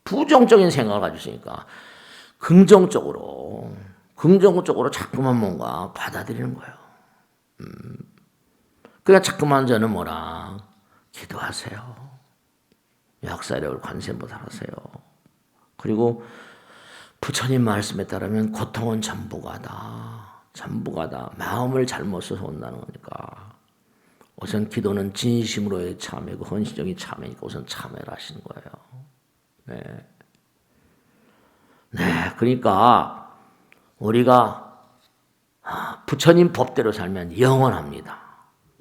부정적인 생각을 가지고 있으니까 긍정적으로 자꾸만 뭔가 받아들이는 거예요. 그러니까 자꾸만 저는 기도하세요. 약사력을 관세음보살 하세요. 그리고 부처님 말씀에 따르면 고통은 전부가 다 마음을 잘못 써서 온다는 거니까 우선 기도는 진심으로의 참회고 헌신적인 참회니까 우선 참회를 하시는 거예요. 네, 그러니까 우리가 부처님 법대로 살면 영원합니다.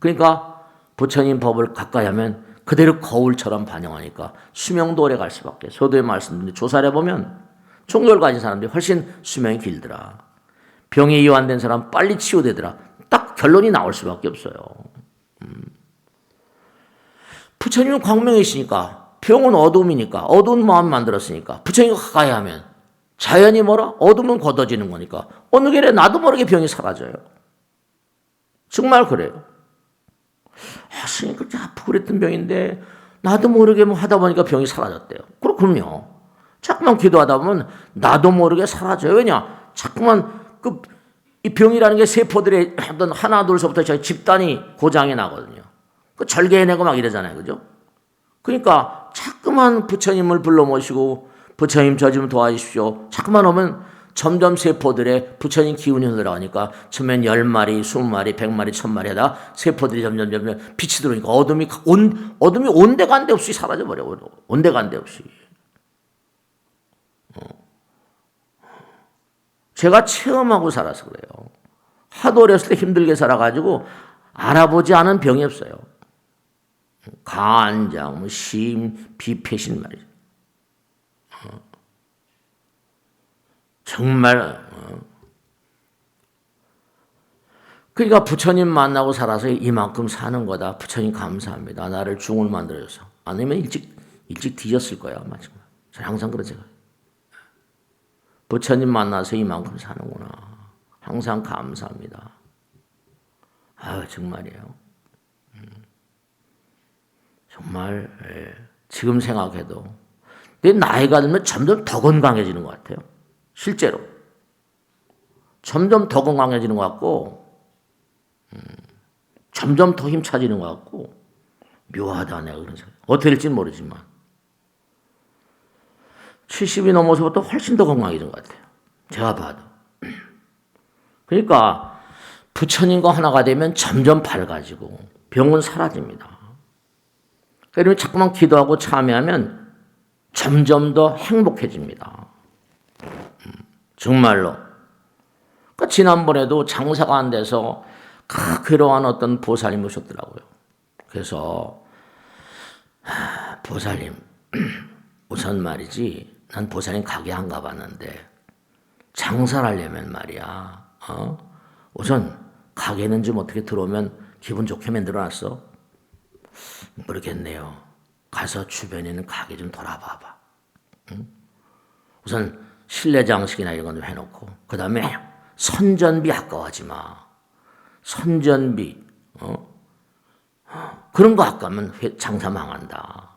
그러니까 부처님 법을 가까이 하면 그대로 거울처럼 반영하니까 수명도 오래 갈 수밖에. 서두에 말씀드린 조사를 해보면 종교를 가진 사람들이 훨씬 수명이 길더라. 병이 이완된 사람 빨리 치유되더라. 딱 결론이 나올 수밖에 없어요. 부처님은 광명이시니까 병은 어둠이니까 어두운 마음 만들었으니까 부처님과 가까이 하면 자연이 어둠은 걷어지는 거니까 어느 길에 나도 모르게 병이 사라져요. 정말 그래요. 스님 그렇게 아프고 그랬던 병인데 나도 모르게 하다 보니까 병이 사라졌대요. 그렇군요. 자꾸만 기도하다 보면 나도 모르게 사라져요. 왜냐? 자꾸만 이 병이라는 게 세포들의 어떤 하나 둘서부터 집단이 고장이 나거든요. 그 절개해내고 막 이러잖아요. 그죠? 그러니까 자꾸만 부처님을 불러 모시고 부처님 저 좀 도와주십시오. 자꾸만 오면 점점 세포들의 부처님 기운이 흘러가니까 처음엔 10마리, 20마리, 100마리, 1000마리 하다 세포들이 점점 빛이 들어오니까 어둠이 온데간데 없이 사라져버려. 온데간데 없이. 제가 체험하고 살아서 그래요. 하도 어렸을 때 힘들게 살아가지고 알아보지 않은 병이 없어요. 간장, 심, 비폐신 말이죠. 정말 그러니까 부처님 만나고 살아서 이만큼 사는 거다. 부처님 감사합니다. 나를 중을 만들어줘서. 아니면 일찍 뒤졌을 거야. 아마 지금. 저는 항상 그러죠. 부처님 만나서 이만큼 사는구나. 항상 감사합니다. 아유, 정말이에요. 정말, 지금 생각해도. 내 나이가 들면 점점 더 건강해지는 것 같아요. 실제로. 점점 더 건강해지는 것 같고, 점점 더 힘차지는 것 같고, 묘하다, 내가 그런 생각. 어떻게 될지는 모르지만. 70이 넘어서부터 훨씬 더 건강해진 것 같아요. 제가 봐도. 그러니까, 부처님과 하나가 되면 점점 밝아지고, 병은 사라집니다. 그러면 자꾸만 기도하고 참여하면 점점 더 행복해집니다. 정말로. 그러니까 지난번에도 장사가 안 돼서 괴로워하는 어떤 보살님 오셨더라고요. 그래서 보살님 우선 말이지 난 보살님 가게 안 가봤는데 장사를 하려면 말이야 우선 가게는 좀 어떻게 들어오면 기분 좋게 만들어놨어? 모르겠네요. 가서 주변에 있는 가게 좀 돌아봐봐. 응? 우선 실내 장식이나 이런 건 좀 해놓고 그 다음에 선전비 아까워하지 마. 선전비 그런 거 아까우면 장사 망한다.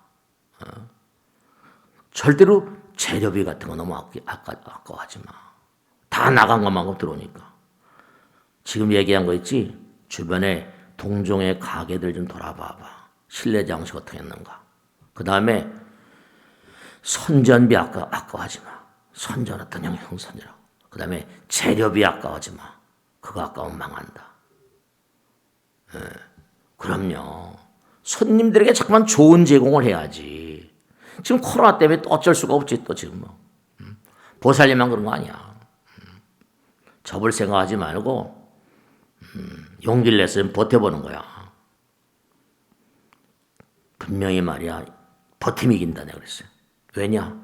절대로 재료비 같은 거 너무 아까워하지 마. 다 나간 것만큼 들어오니까. 지금 얘기한 거 있지? 주변에 동종의 가게들 좀 돌아봐봐. 실내 장식 어떻게 했는가. 그 다음에 선전비 아까워하지 마. 선전 어떤 형선이라고. 그 다음에 재료비 아까워하지 마. 그거 아까우면 망한다. 그럼요. 손님들에게 자꾸만 좋은 제공을 해야지. 지금 코로나 때문에 또 어쩔 수가 없지 또 지금 뭐. 보살님만 그런 거 아니야. 접을 생각하지 말고 용기를 내서 버텨보는 거야. 분명히 말이야 버팀이 이긴다 내가 그랬어요. 왜냐?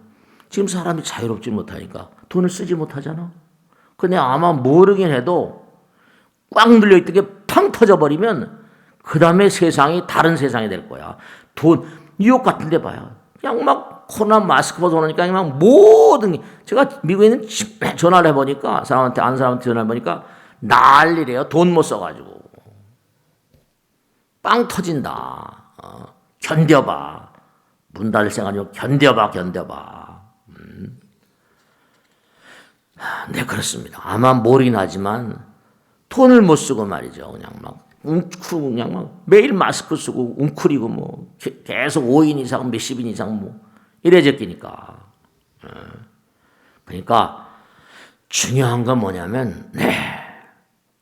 지금 사람이 자유롭지 못하니까 돈을 쓰지 못하잖아. 근데 아마 모르긴 해도 꽉 눌려있던 게 팡 터져버리면 그 다음에 세상이 다른 세상이 될 거야. 돈 뉴욕 같은 데 봐요. 그냥 막 코로나 마스크 벗어나니까 그냥 모든 게 제가 미국에 있는 전화를 해보니까 사람한테 아는 사람한테 전화를 해보니까 난리래요. 돈 못 써가지고 빵 터진다. 견뎌봐. 문 닫을 생각이고 견뎌봐. 네, 그렇습니다. 아마 모르긴 하지만 돈을 못 쓰고 말이죠. 그냥 막 그냥 막 매일 마스크 쓰고 웅크리고 뭐 계속 5인 이상 몇십 인 이상 뭐 이래 제끼니까. 그러니까 중요한 건 뭐냐면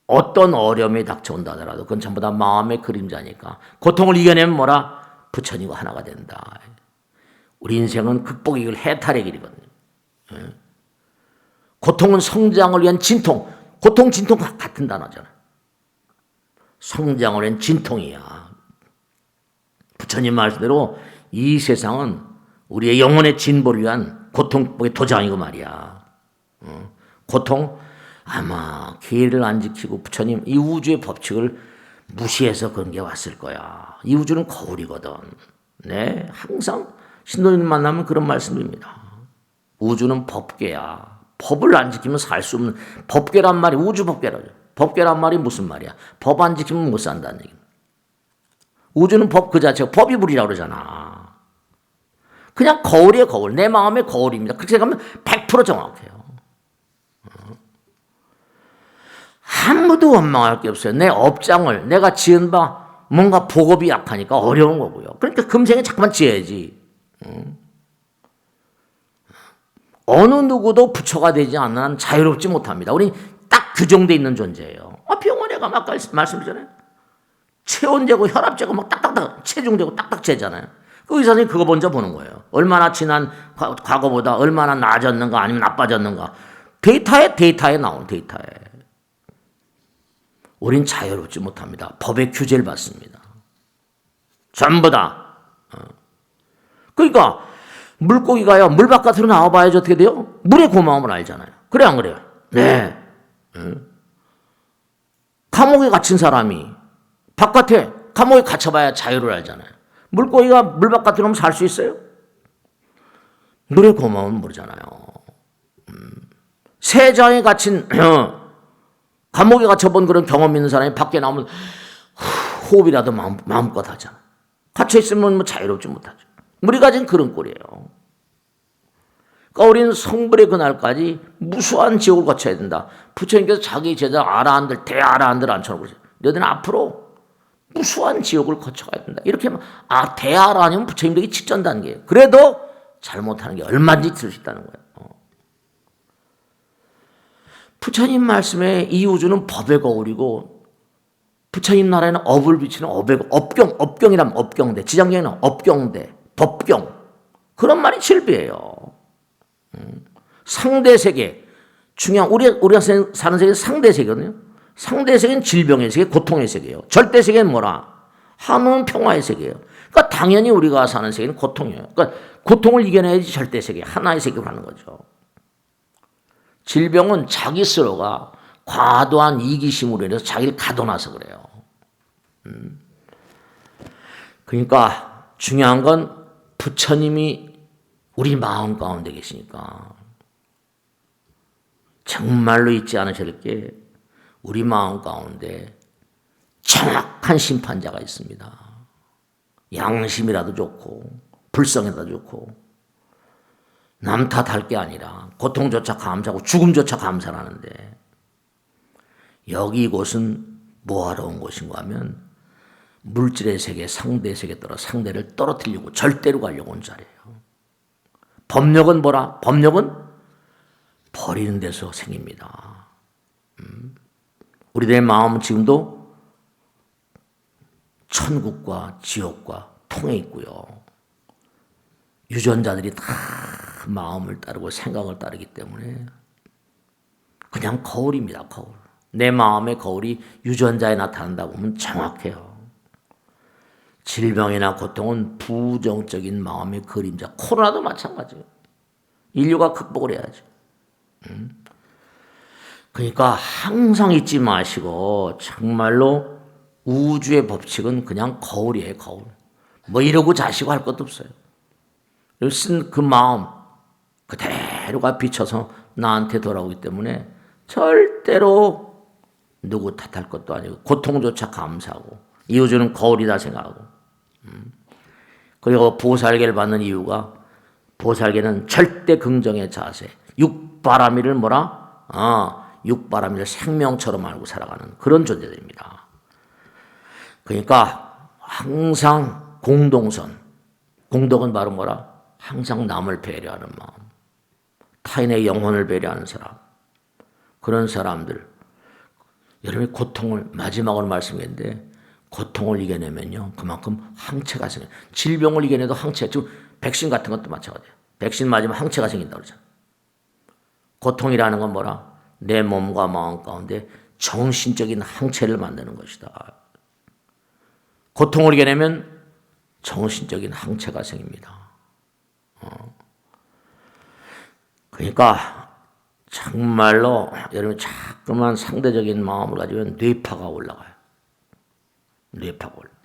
어떤 어려움이 닥쳐온다 하더라도 그건 전부 다 마음의 그림자니까 고통을 이겨내면 뭐라? 부처님과 하나가 된다. 우리 인생은 극복의 길, 해탈의 길이거든요. 고통은 성장을 위한 진통. 고통, 진통 같은 단어잖아요. 성장을 위한 진통이야. 부처님 말씀대로 이 세상은 우리의 영혼의 진보를 위한 고통의 도장이고 말이야. 고통, 아마 기회를 안 지키고 부처님 이 우주의 법칙을 무시해서 그런 게 왔을 거야. 이 우주는 거울이거든. 네, 항상 신도님 만나면 그런 말씀입니다. 우주는 법계야. 법을 안 지키면 살 수 없는 법계란 말이 우주 법계라죠. 법계란 말이 무슨 말이야? 법 안 지키면 못 산다는 얘기입니다. 우주는 법 그 자체가 법이 불이라고 그러잖아. 그냥 거울이에요, 거울. 내 마음의 거울입니다. 그렇게 생각하면 100% 정확해요. 아무도 원망할 게 없어요. 내 업장을 내가 지은 바 뭔가 보급이 약하니까 어려운 거고요. 그러니까 금생에 자꾸만 지어야지. 어느 누구도 부처가 되지 않는 한 자유롭지 못합니다. 우린 딱 규정되어 있는 존재예요. 병원에 가면 아까 말씀드렸잖아요. 체온재고 혈압재고 막 딱딱딱 체중재고 딱딱 재잖아요. 그 의사선생님이 그거 먼저 보는 거예요. 얼마나 지난 과거보다 얼마나 나아졌는가 아니면 나빠졌는가. 데이터에 나오는 데이터에. 우린 자유롭지 못합니다. 법의 규제를 받습니다. 전부 다. 그러니까 물고기가요. 물 바깥으로 나와봐야지 어떻게 돼요? 물의 고마움을 알잖아요. 그래 안 그래요? 네. 감옥에 갇힌 사람이 바깥에 감옥에 갇혀봐야 자유를 알잖아요. 물고기가 물 바깥에 오면 살 수 있어요? 물의 고마움은 모르잖아요. 세자에 갇힌 감옥에 갇혀본 그런 경험 있는 사람이 밖에 나오면 호흡이라도 마음껏 하잖아. 갇혀있으면 뭐 자유롭지 못하죠. 우리가 지금 그런 꼴이에요. 그러니까 우리는 성불의 그날까지 무수한 지옥을 거쳐야 된다. 부처님께서 자기 제자 아라한들, 대아라한들 앉혀놓고 그러죠. 너희들은 앞으로 무수한 지옥을 거쳐가야 된다. 이렇게 대아라하면 부처님 되기 직전 단계예요. 그래도 잘못하는 게 얼마든지 있을 수 있다는 거예요. 부처님 말씀에 이 우주는 법의 거울이고 부처님 나라에는 업을 비치는 업경이라면 업경대, 지장경에는 업경대, 법경. 그런 말이 진비예요. 상대세계, 중요한 우리가 사는 세계는 상대세계거든요. 상대세계는 질병의 세계, 고통의 세계예요. 절대세계는 뭐라? 한우는 평화의 세계예요. 그러니까 당연히 우리가 사는 세계는 고통이에요. 그러니까 고통을 이겨내야지 절대세계, 하나의 세계로 가는 거죠. 질병은 자기 스스로가 과도한 이기심으로 인해서 자기를 가둬놔서 그래요. 그러니까 중요한 건 부처님이 우리 마음 가운데 계시니까 정말로 잊지 않으셔야 될 게 우리 마음 가운데 정확한 심판자가 있습니다. 양심이라도 좋고 불성이라도 좋고 남 탓할 게 아니라 고통조차 감사하고 죽음조차 감사하는데 여기 이곳은 뭐하러 온 곳인가 하면 물질의 세계, 상대 세계에 따라 상대를 떨어뜨리려고 절대로 가려고 온 자리예요. 법력은 뭐라? 법력은 버리는 데서 생깁니다. 우리들의 마음은 지금도 천국과 지옥과 통해 있고요. 유전자들이 다 마음을 따르고 생각을 따르기 때문에 그냥 거울입니다. 거울. 내 마음의 거울이 유전자에 나타난다고 하면 정확해요. 질병이나 고통은 부정적인 마음의 그림자. 코로나도 마찬가지예요. 인류가 극복을 해야죠. 그러니까 항상 잊지 마시고 정말로 우주의 법칙은 그냥 거울이에요. 거울. 뭐 이러고 자시고 할 것도 없어요. 쓴 그 마음 그대로가 비춰서 나한테 돌아오기 때문에 절대로 누구 탓할 것도 아니고 고통조차 감사하고 이 우주는 거울이다 생각하고 그리고 보살계를 받는 이유가 보살계는 절대 긍정의 자세 육바라밀을 뭐라? 육바라밀을 생명처럼 알고 살아가는 그런 존재들입니다. 그러니까 항상 공동선 공덕은 바로 뭐라? 항상 남을 배려하는 마음 타인의 영혼을 배려하는 사람 그런 사람들 여러분이 고통을 마지막으로 말씀했는데 고통을 이겨내면요 그만큼 항체가 생겨요. 질병을 이겨내도 항체 지금 백신 같은 것도 마찬가지예요. 백신 맞으면 항체가 생긴다고 그러잖아요. 고통이라는 건 뭐라? 내 몸과 마음 가운데 정신적인 항체를 만드는 것이다. 고통을 이겨내면 정신적인 항체가 생깁니다. 그러니까 정말로 여러분 자꾸만 상대적인 마음을 가지면 뇌파가 올라가요. 뇌파가 올라가요.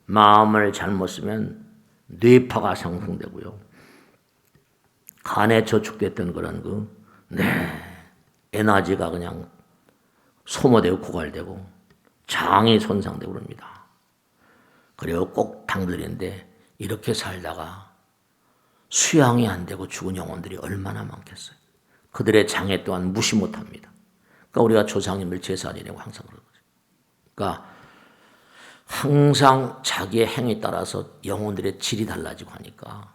마음을 잘못 쓰면 뇌파가 상승되고요. 간에 저축됐던 그런 에너지가 그냥 소모되고 고갈되고 장이 손상되고 그럽니다. 그리고 꼭 당들인데 이렇게 살다가 수양이 안 되고 죽은 영혼들이 얼마나 많겠어요. 그들의 장애 또한 무시 못합니다. 그러니까 우리가 조상님을 제사 지내고 항상 그런 거죠. 그러니까 항상 자기의 행위에 따라서 영혼들의 질이 달라지고 하니까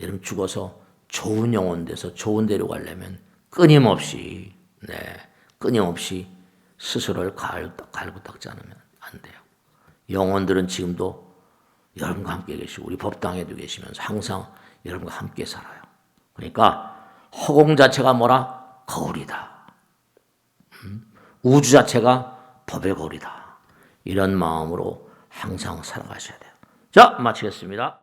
여러분 죽어서 좋은 영혼 돼서 좋은 데로 가려면 끊임없이 스스로를 갈고 닦지 않으면 안 돼요. 영혼들은 지금도 여러분과 함께 계시고 우리 법당에도 계시면서 항상 여러분과 함께 살아요. 그러니까 허공 자체가 뭐라? 거울이다. 우주 자체가 법의 거울이다. 이런 마음으로 항상 살아가셔야 돼요. 자, 마치겠습니다.